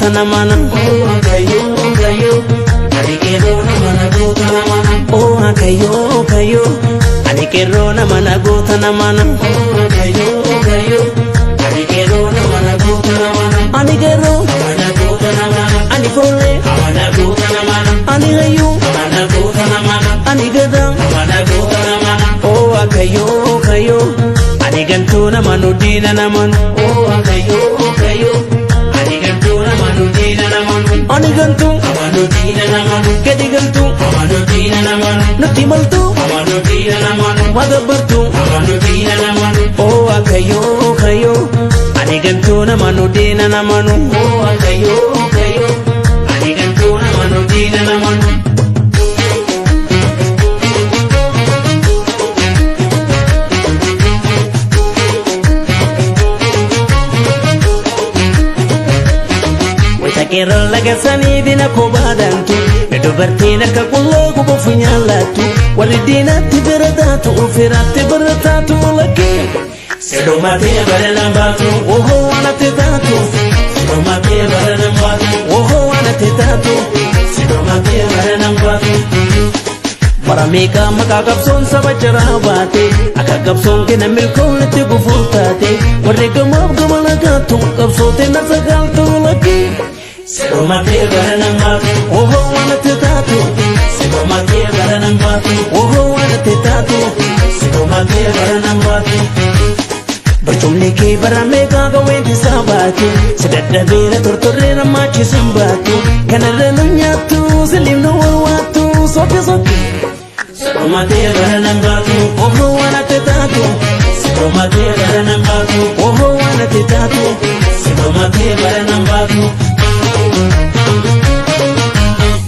goota namana. Kayo kayo ani kerro namana goota namana. Kayo kayo ani kerro namana goota namana. Kayo kayo ani kerro namana goota namana. Ani kerro Namana goota namana. ani folle Namana goota namana. ani hayu Namana goota namana. ani gada. Namana goota namana. Kayo kayo ani gantu namanu dina naman. Kayo kayo ani gantu namanu dina namanu. Ani gantu Namanu dina namanu. gadi gantu Namanu dina namanu. nuti maltu Namanu dina namanu. madabartu. Namanu dina namanu. Kayo kayo ani gantu namanu dina namanu. Kayo kayo ani gantu namanu dina namanu. Kerro laga sanii dina kobaadhantu dubartiin akka qulloo gubu funyaallattu warri diinatti birataatu ofirratti birataatu lakkee Sedomatee baranan baatu. wanatti taatu Sedomatee baranan baatu. wanatti taatu Sedomatee baranan baatu. bara meeqa maqaa qabsoon saba jaraa baate akka qabsoon kenna milkoonitti gufuu taate warri gamaaf gama lagaatu qabsoote na sagaaltu lakkee Sedomatee baranan baatu. wanatti taatu Sedomatee baranan baatu. wanatti taatu Sedomatee baranan baatu. barcumni kee bara meeqa gawweenti isaa baatu si dadhabeera tortorree namaachisin baatu kanarra nu nyaattu siliimnu warwaattu sokke sokke Sedomatee baranan baatu. wanatti taatu Sedomatee baranan baatu. wanatti taatu Sedomatee baranan baatu.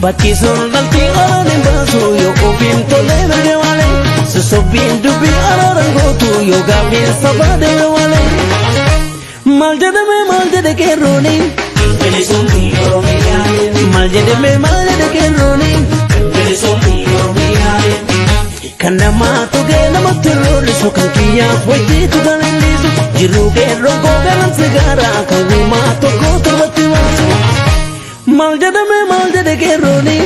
bakki sun dhaltii oraanin baasu yoo ofiin tolee nage wale sosobbiin dubbii araaran gootu yoo gaaffiin sabaa deeme wale maal jedhe qeerrooni Bilisummaa Oromiyaa. maal jedhe qeerrooni Bilisummaa Oromiyaa. kan namaa tugee namatti lollisu kan kiyyaaf wajjiitu kan illisu jiruu qeerroo googaran sigaaraa kan gumaa tokko torbatti baasu maal jedhe qeerrooni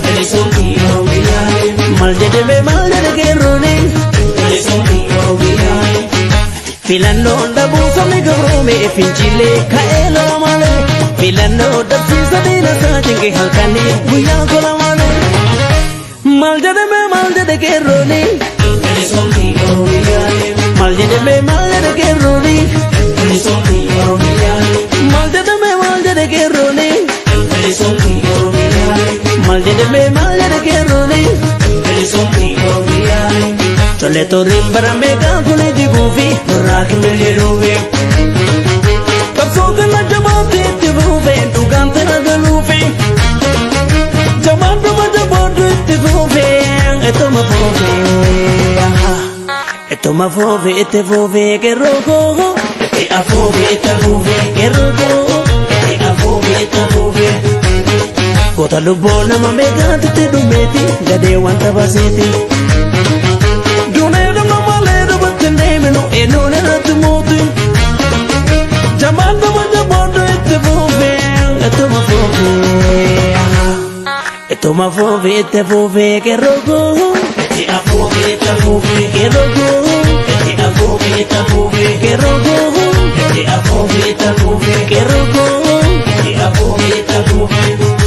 Bilisummaa Oromiyaa. maal jedhe qeerrooni Bilisummaa Oromiyaa. filannoon dhabuu sabni gabroome fincilee ka'ee lola malee filannoo dhabsiisa diina isaa cinqe halkanii guyyaa kola malee maal jedhe qeerrooni Bilisummaa Oromiyaa. maal jedhe qeerrooni Bilisummaa Oromiyaa. maal jedhe qeerrooni Bilisummaa Oromiyaa. maal jedhe qeerrooni Bilisummaa Oromiyaa. tolee toriin bara meeqaa kuni jiguufi nurraa kimillee dhuufe qabsoo kana jabaatee itti fuufe dhugaan tana galuufe jabaan dhuma jabaadhu itti fuufe ettuma fuufe itti fuufe qeerroo koo Itti afuufee itti afuufee. qeerroo koo Itti afuufee itti afuufee. goota lubboo nama meeqaatitti dhumeeti gadee wanta baseeti duunee dhuma malee dubbatti hin deeminu eenyuun irratti muuti jabaan dhuma jabaadhu itti fuufe ettuma fuufe itti fuufe qeerroo koo Itti afuufee itti afuufee. qeerroo koo Itti afuufee itti afuufee. qeerroo koo Itti afuufee itti afuufee. qeerroo koo Itti afuufee itti afuufee.